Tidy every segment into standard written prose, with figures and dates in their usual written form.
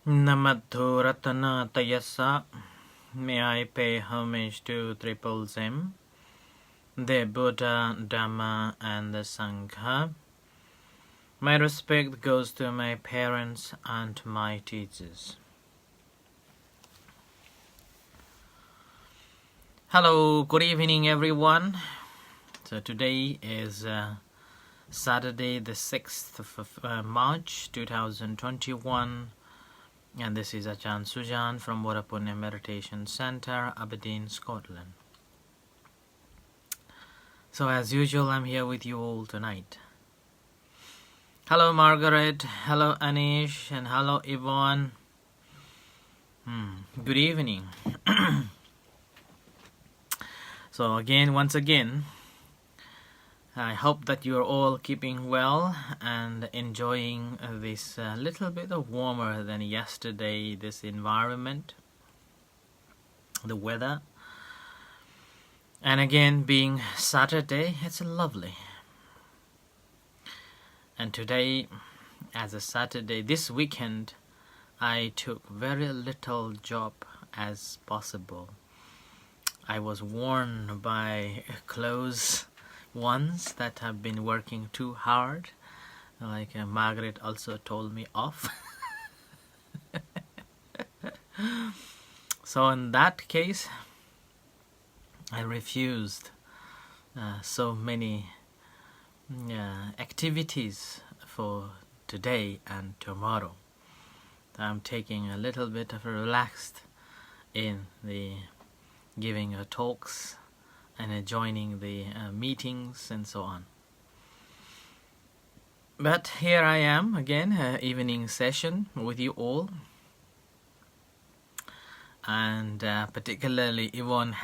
Namadhu Ratana Tayasa. May I pay homage to Triple Zim, the Buddha, Dhamma, and the Sangha. My respect goes to my parents and my teachers. Hello, good evening, everyone. So today is Saturday, the 6th of March 2021. And this is Ajahn Sujan from Warapune Meditation Center, Aberdeen, Scotland. So as usual, I'm here with you all tonight. Hello Margaret, hello Anish, and hello Yvonne. Good evening. So once again, I hope that you're all keeping well and enjoying this little bit of warmer than yesterday, this environment, the weather. And again, being Saturday, it's lovely. And today, as a Saturday, this weekend, I took very little job as possible. I was warned by close ones that have been working too hard, like Margaret also told me off. So in that case, I refused so many activities for today and tomorrow. I'm taking a little bit of a relaxed in the giving talks and joining the meetings and so on. But here I am again, evening session with you all. And particularly Yvonne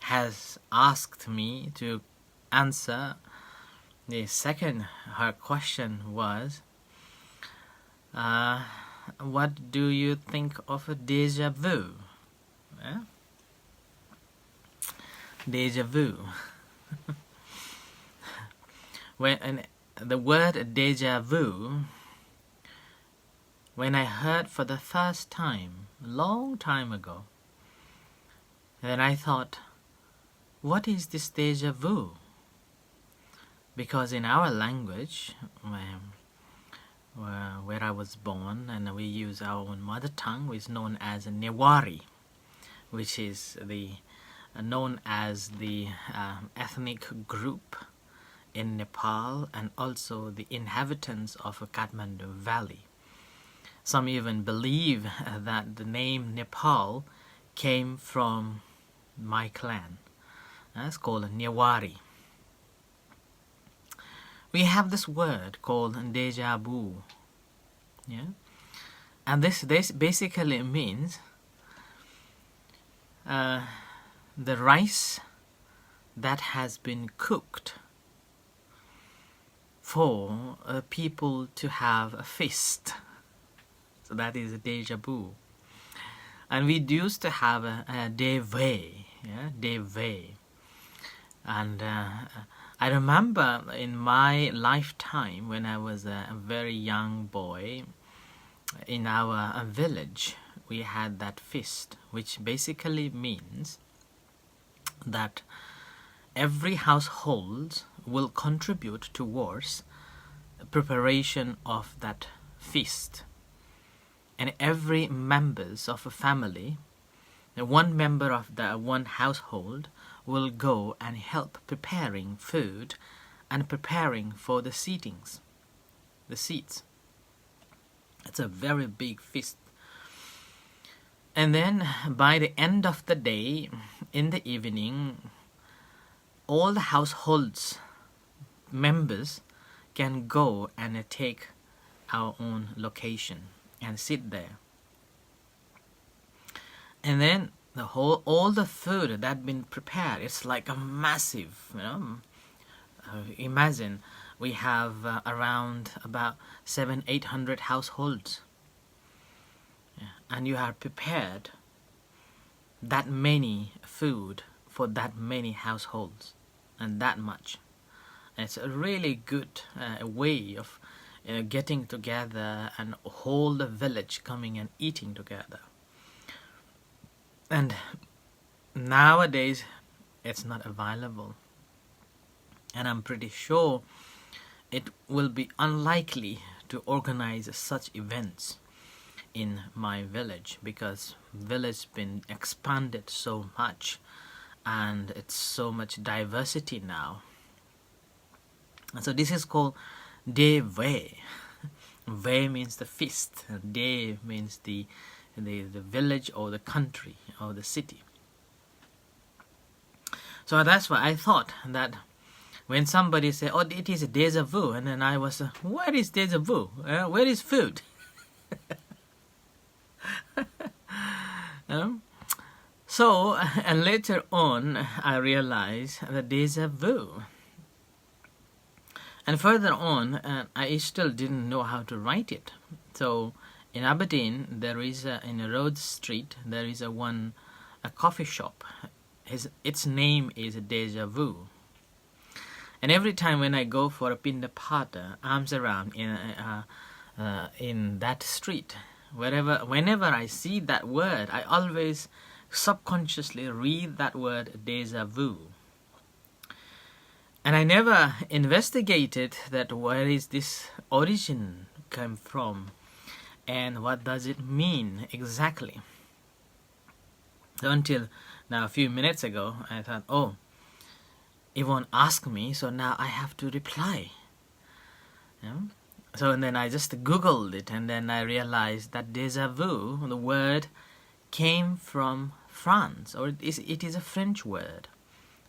has asked me to answer the second. Her question was, what do you think of a déjà vu? Déjà vu. When the word déjà vu, when I heard for the first time, a long time ago, then I thought, what is this déjà vu? Because in our language, where I was born, and we use our own mother tongue, which is known as Newari, which is known as the ethnic group in Nepal and also the inhabitants of Kathmandu Valley. Some even believe that the name Nepal came from my clan. It's called Newari. We have this word called dejavu, and this basically means the rice that has been cooked for people to have a feast. So that is a dejavu. And we used to have a deve, deve. And I remember in my lifetime when I was a very young boy, in our village, we had that feast, which basically means that every household will contribute towards preparation of that feast. And every members of a family, one member of the one household will go and help preparing food and preparing for the seats. It's a very big feast. And then by the end of the day, in the evening, all the households members can go and take our own location and sit there. And then all the food that been prepared, it's like a massive, imagine we have around about 700-800 households, and you have prepared that many food for that many households and that much. It's a really good way of getting together and whole the village coming and eating together. And nowadays it's not available, and I'm pretty sure it will be unlikely to organize such events in my village, because village been expanded so much and it's so much diversity now. And so this is called dejavu. Ve means the feast, and de means the village or the country or the city. So that's why I thought that when somebody say, "Oh, it is a dejavu," and then I was, "Where is dejavu? Where is food?" So, and later on, I realized the dejavu. And further on, I still didn't know how to write it. So, in Aberdeen, there is in a road street, there is a coffee shop. Its name is Dejavu. And every time when I go for a pindapata, arms around in that street, whenever I see that word, I always subconsciously read that word dejavu. And I never investigated that where is this origin come from and what does it mean exactly. So until now, a few minutes ago, I thought, oh, Yvonne asked me, so now I have to reply. So and then I just Googled it, and then I realized that dejavu, the word, came from France, or it is a French word,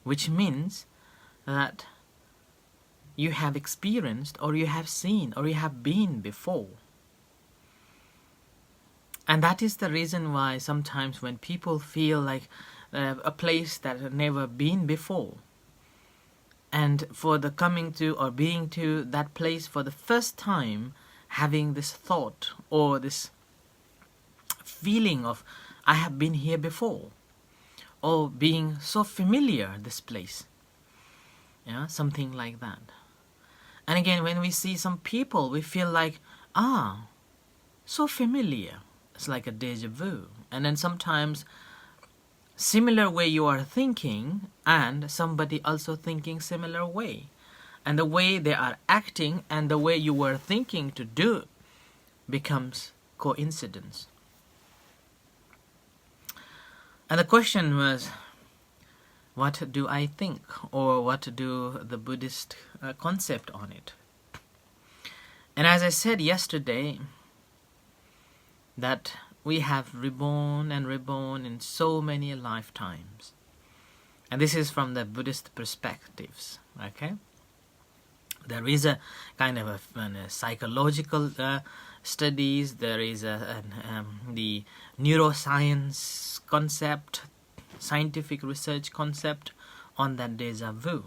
which means that you have experienced, or you have seen, or you have been before. And that is the reason why sometimes when people feel like a place that have never been before, and for the coming to or being to that place for the first time, having this thought or this feeling of I have been here before, or being so familiar this place, something like that. And again, when we see some people, we feel like, so familiar. It's like a deja vu. And then sometimes similar way you are thinking, and somebody also thinking similar way, and the way they are acting and the way you were thinking to do becomes coincidence. And the question was, what do I think, or what do the Buddhist concept on it? And as I said yesterday, that we have reborn and reborn in so many lifetimes. And this is from the Buddhist perspectives, okay? There is a kind of a psychological studies, there is the neuroscience concept, scientific research concept on that deja vu.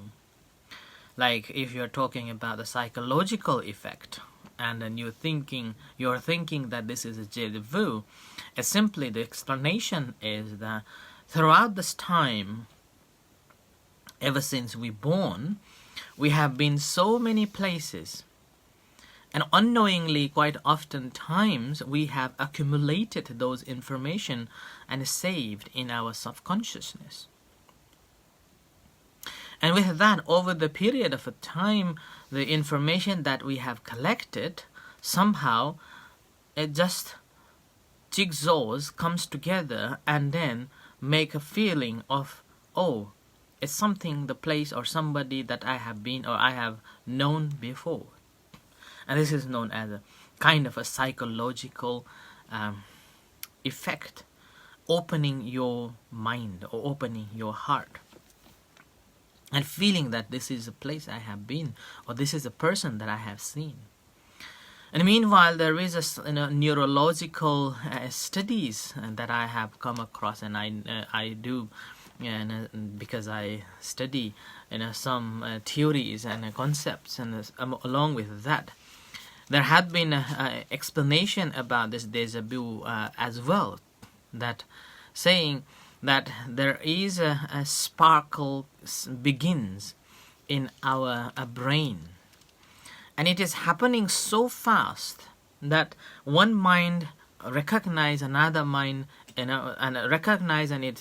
Like if you're talking about the psychological effect, and then you're thinking that this is a deja vu, simply the explanation is that throughout this time, ever since we born, we have been so many places, and unknowingly, quite often times, we have accumulated those information and saved in our subconsciousness. And with that, over the period of a time, the information that we have collected, somehow it just jigsaws, comes together, and then make a feeling of, oh, it's something, the place or somebody that I have been or I have known before. And this is known as a kind of a psychological effect, opening your mind or opening your heart, and feeling that this is a place I have been, or this is a person that I have seen. And meanwhile, there is a neurological studies that I have come across, and I do, because I study some theories and concepts, and along with that, there had been an explanation about this deja vu as well, that saying that there is a sparkle begins in our brain, And it is happening so fast that one mind recognize another mind, and recognize, and it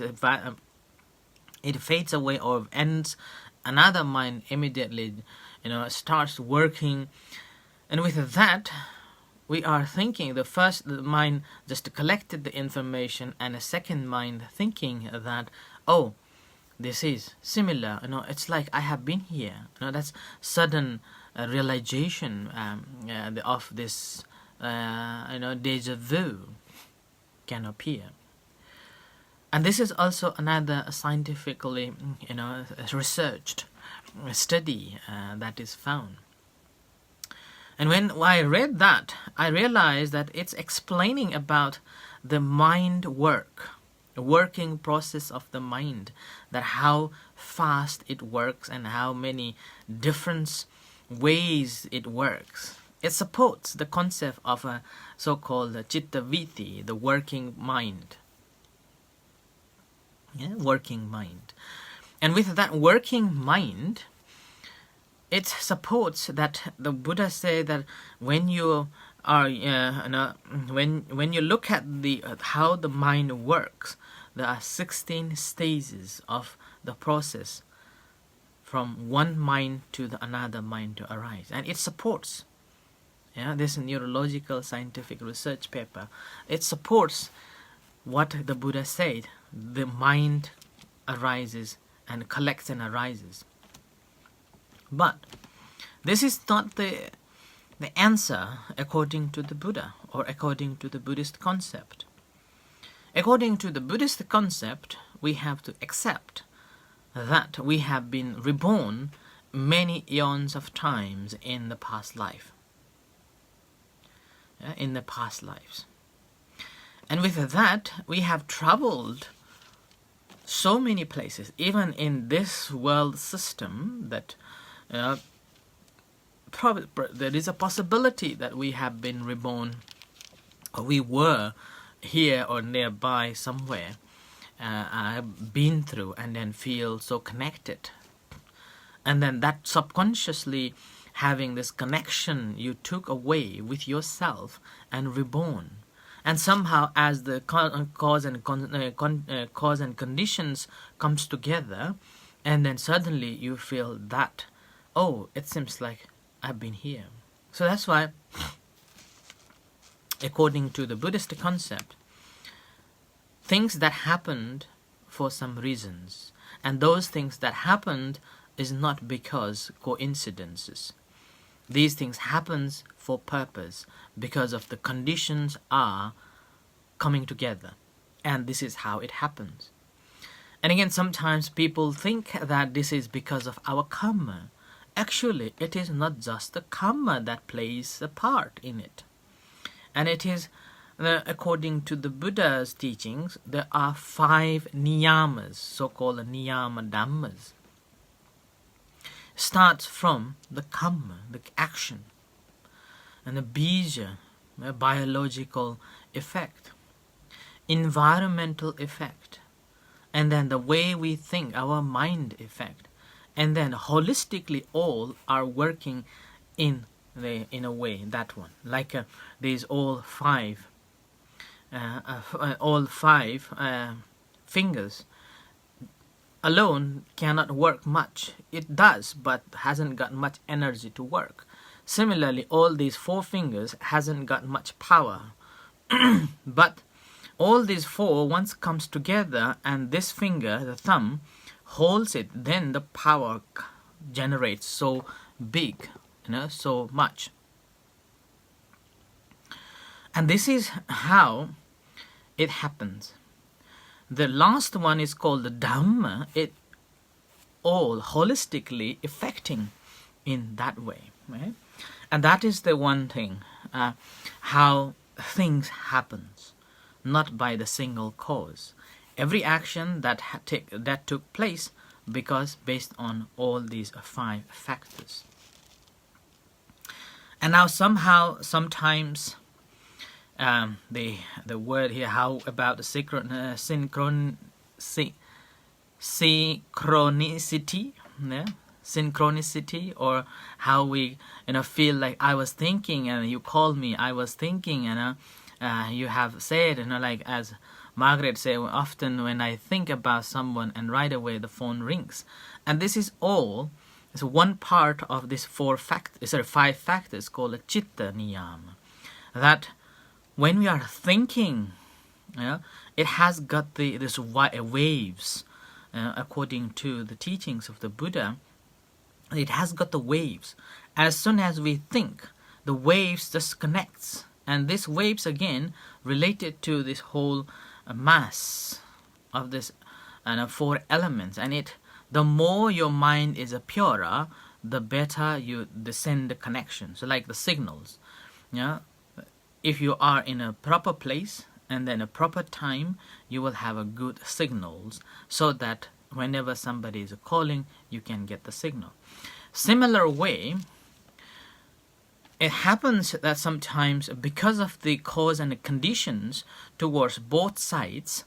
fades away or ends. Another mind immediately, starts working, and with that, we are thinking. The first mind just collected the information, and a second mind thinking that, oh, this is similar. It's like I have been here. That's sudden realization of this. Deja vu can appear. And this is also another scientifically, researched study that is found. And when I read that, I realized that it's explaining about the mind work, the working process of the mind, that how fast it works and how many different ways it works. It supports the concept of a so-called chitta vritti, the working mind. Working mind. And with that working mind, it supports that the Buddha said that when you are, when you look at the how the mind works, there are 16 stages of the process from one mind to the another mind to arise, and it supports. This neurological scientific research paper. It supports what the Buddha said. The mind arises and collects and arises. But this is not the answer according to the Buddha or according to the Buddhist concept. According to the Buddhist concept, we have to accept that we have been reborn many eons of times in the past life. In the past lives. And with that, we have traveled so many places, even in this world system, that there is a possibility that we have been reborn, or we were here or nearby somewhere, been through, and then feel so connected. And then that subconsciously having this connection you took away with yourself and reborn. And somehow as the cause and conditions comes together, and then suddenly you feel that, oh, it seems like I've been here. So that's why, according to the Buddhist concept, things that happened for some reasons, and those things that happened is not because coincidences. These things happens for purpose, because of the conditions are coming together, and this is how it happens. And again, sometimes people think that this is because of our karma. Actually, it is not just the karma that plays a part in it. And it is, according to the Buddha's teachings, there are 5 niyamas, so-called niyama dhammas. Starts from the karma, the action, and the bija, the biological effect, environmental effect, and then the way we think, our mind effect, and then holistically all are working in a way, that one. Like these all five fingers alone cannot work much. It does, but hasn't got much energy to work. Similarly, all these 4 fingers hasn't got much power. But all these 4 once comes together, and this finger, the thumb, holds it, then the power generates so big, so much. And this is how it happens. The last one is called the Dhamma. It all holistically affecting in that way, right? And that is the one thing, how things happens, not by the single cause. Every action that took place because based on all these 5 factors. And now somehow, sometimes, the word here, how about the synchronicity, yeah? synchronicity, or how we feel like I was thinking and you called me, I was thinking, you have said, like as Margaret said, often when I think about someone and right away the phone rings. And this is all is one part of this 5 factors called a chitta niyama, that when we are thinking, it has got this waves, according to the teachings of the Buddha. It has got the waves. As soon as we think, the waves just connects, and these waves again related to this whole mass of this 4 elements. And the more your mind is purer, the better you descend the connection. So like the signals, if you are in a proper place and then a proper time, you will have a good signals, so that whenever somebody is calling, you can get the signal. Similar way, it happens that sometimes because of the cause and the conditions towards both sides,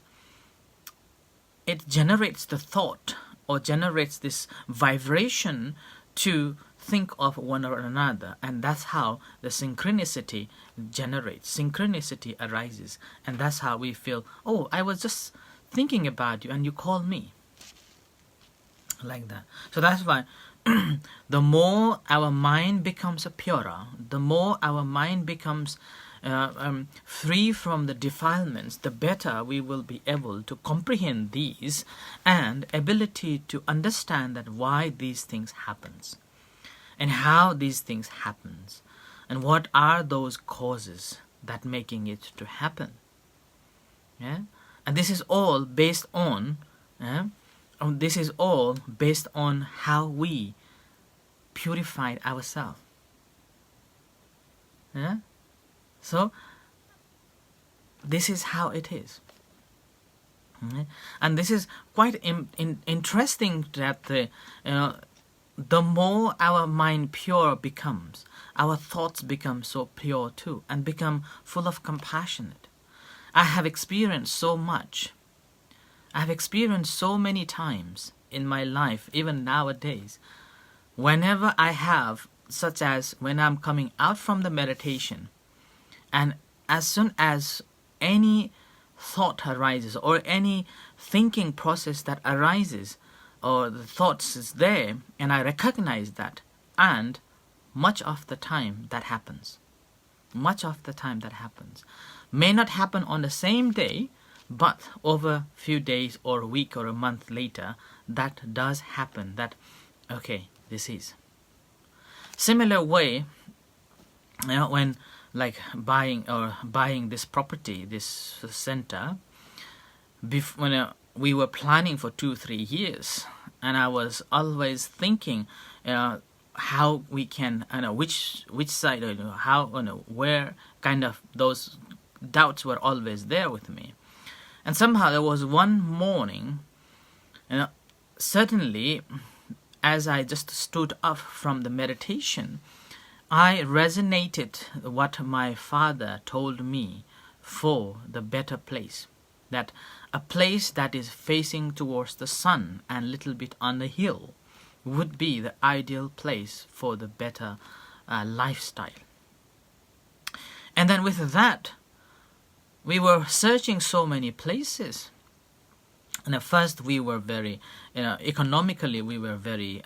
it generates the thought or generates this vibration to think of one or another, and that's how the synchronicity generates, synchronicity arises, and that's how we feel, oh, I was just thinking about you and you called me, like that. So that's why the more our mind becomes purer, the more our mind becomes free from the defilements, the better we will be able to comprehend these, and ability to understand that why these things happens, and how these things happens, and what are those causes that making it to happen. And this is all based on how we purified ourselves. So this is how it is. And this is quite interesting, that the more our mind pure becomes, our thoughts become so pure too, and become full of compassionate. I have experienced so much. I have experienced so many times in my life, even nowadays, whenever I have, such as when I'm coming out from the meditation, and as soon as any thought arises or any thinking process that arises, or the thoughts is there, and I recognize that, and much of the time that happens. Much of the time that happens. May not happen on the same day, but over a few days or a week or a month later, that does happen. That, okay, this is. Similar way, when like buying this property, this center, when we were planning for 2-3 years, and I was always thinking how we can, which side, how, where, kind of those doubts were always there with me. And somehow there was one morning, certainly, as I just stood up from the meditation, I resonated what my father told me for the better place. That a place that is facing towards the sun and little bit on the hill would be the ideal place for the better lifestyle. And then with that, we were searching so many places. And at first we were very, economically we were very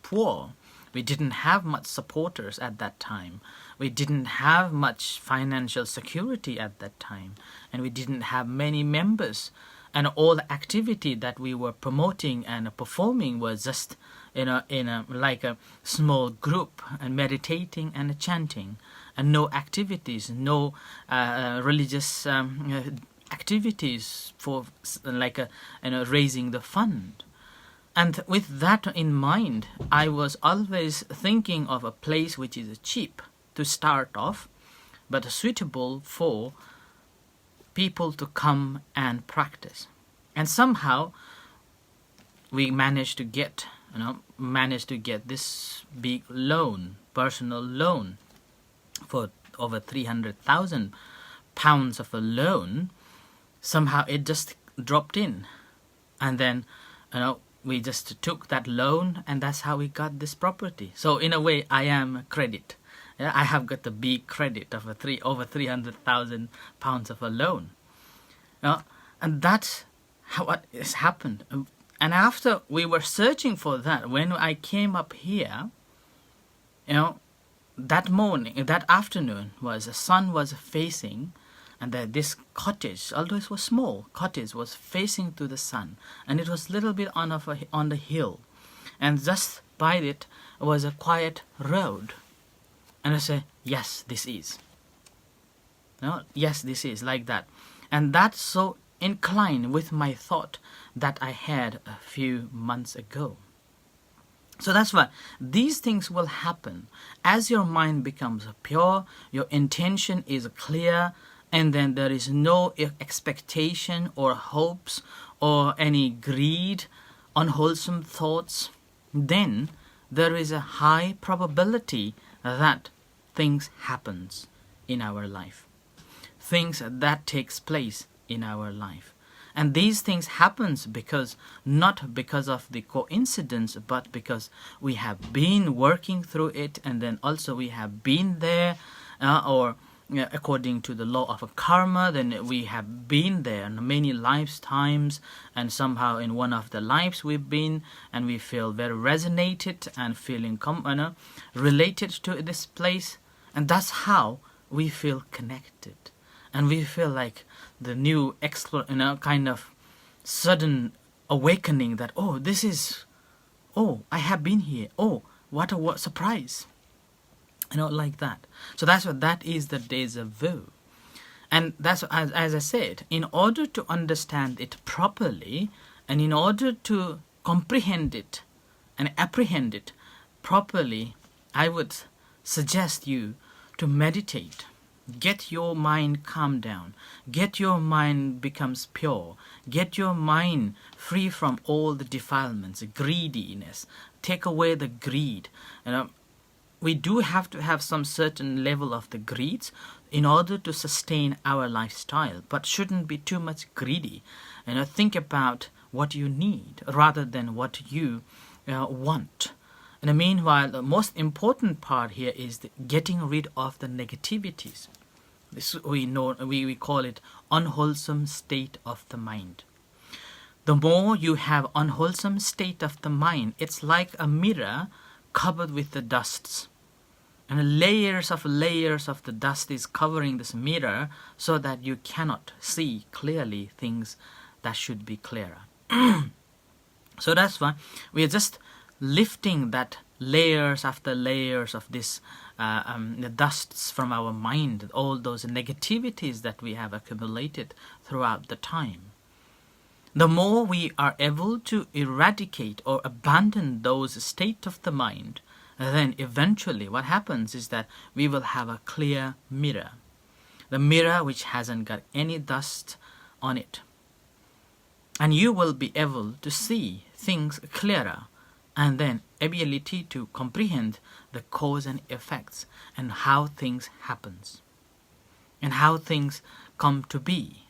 poor. We didn't have much supporters at that time. We didn't have much financial security at that time. And we didn't have many members. And all the activity that we were promoting and performing was just like a small group, and meditating and chanting, and no activities, no religious activities for like raising the fund. And with that in mind, I was always thinking of a place which is cheap to start off, but suitable for people to come and practice. And somehow we managed to get this big loan, personal loan, for over 300,000 pounds of a loan. Somehow it just dropped in, and then we just took that loan, and that's how we got this property. So in a way, I am credit. Yeah, I have got the big credit of over 300,000 pounds of a loan. And that's how it has happened. And after we were searching for that, when I came up here, that morning, that afternoon, the sun was facing, and this cottage, although it was small, cottage was facing to the sun, and it was a little bit on the hill, and just by it was a quiet road. And I said, yes, this is. Yes, this is like that. And that's so inclined with my thought that I had a few months ago. So that's why these things will happen as your mind becomes pure, your intention is clear, and then there is no expectation or hopes or any greed, unwholesome thoughts. Then there is a high probability that things happens in our life. Things that takes place in our life. And these things happens not because of the coincidence, but because we have been working through it, and then also we have been there, according to the law of karma, then we have been there in many lifetimes, and somehow in one of the lives we've been, and we feel very resonated and feeling related to this place, and that's how we feel connected, and we feel like the new kind of sudden awakening that I have been here, what a surprise, like that. So that is the dejavu. And that's, as I said, in order to understand it properly, and in order to comprehend it and apprehend it properly, I would suggest you to meditate. Get your mind calmed down. Get your mind becomes pure. Get your mind free from all the defilements, greediness. Take away the greed. We do have to have some certain level of the greeds in order to sustain our lifestyle, but shouldn't be too much greedy. Think about what you need rather than what you want. And meanwhile, the most important part here is getting rid of the negativities. This we call it unwholesome state of the mind. The more you have unwholesome state of the mind, it's like a mirror covered with the dusts. And layers of the dust is covering this mirror so that you cannot see clearly things that should be clearer. So that's why we are just lifting that layers after layers of this the dusts from our mind, all those negativities that we have accumulated throughout the time. The more we are able to eradicate or abandon those state of the mind, then eventually what happens is that we will have a clear mirror. The mirror which hasn't got any dust on it. And you will be able to see things clearer, and then ability to comprehend the cause and effects and how things happens and how things come to be.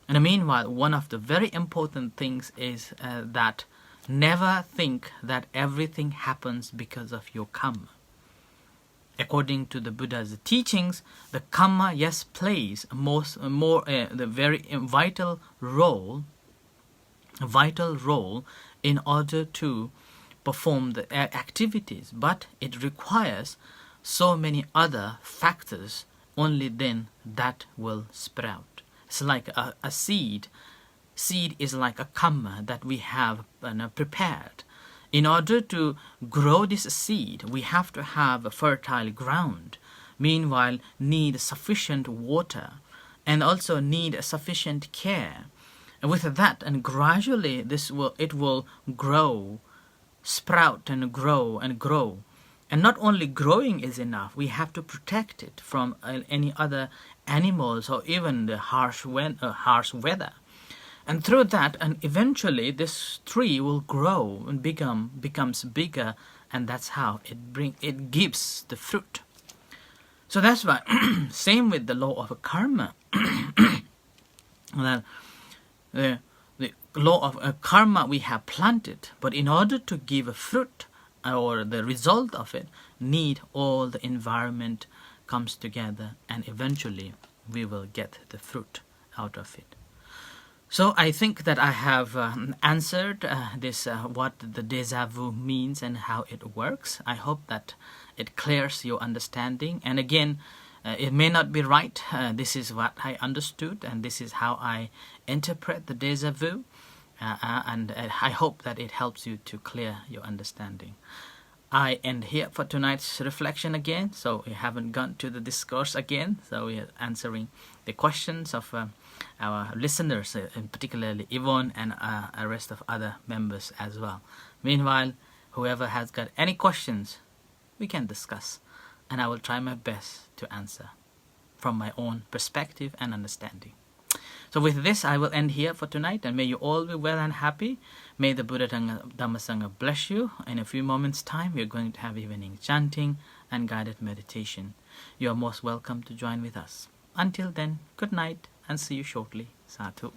And meanwhile, one of the very important things is that never think that everything happens because of your karma. According to the Buddha's teachings, the karma, yes, plays the very vital role in order to perform the activities, but it requires so many other factors. Only then that will sprout. It's like a seed. Seed is like a karma that we have prepared. In order to grow this seed, we have to have a fertile ground. Meanwhile, need sufficient water and also need sufficient care. And with that, and gradually it will grow, sprout and grow and grow. And not only growing is enough, we have to protect it from any other animals or even the harsh weather. And through that, and eventually this tree will grow and becomes bigger, and that's how it gives the fruit. So that's why, same with the law of karma. That the law of karma we have planted, but in order to give a fruit or the result of it, need all the environment comes together, and eventually we will get the fruit out of it. So I think that I have answered this what the dejavu means and how it works. I hope that it clears your understanding. And again, it may not be right. This is what I understood, and this is how I interpret the dejavu. And I hope that it helps you to clear your understanding. I end here for tonight's reflection again. So we haven't gone to the discourse again. So we are answering the questions of our listeners, particularly Yvonne and the rest of other members as well. Meanwhile, whoever has got any questions, we can discuss, and I will try my best to answer from my own perspective and understanding. So with this, I will end here for tonight, and may you all be well and happy. May the Buddha Dhamma Sangha bless you. In a few moments' time, we are going to have evening chanting and guided meditation. You are most welcome to join with us. Until then, good night and see you shortly. Sadhu.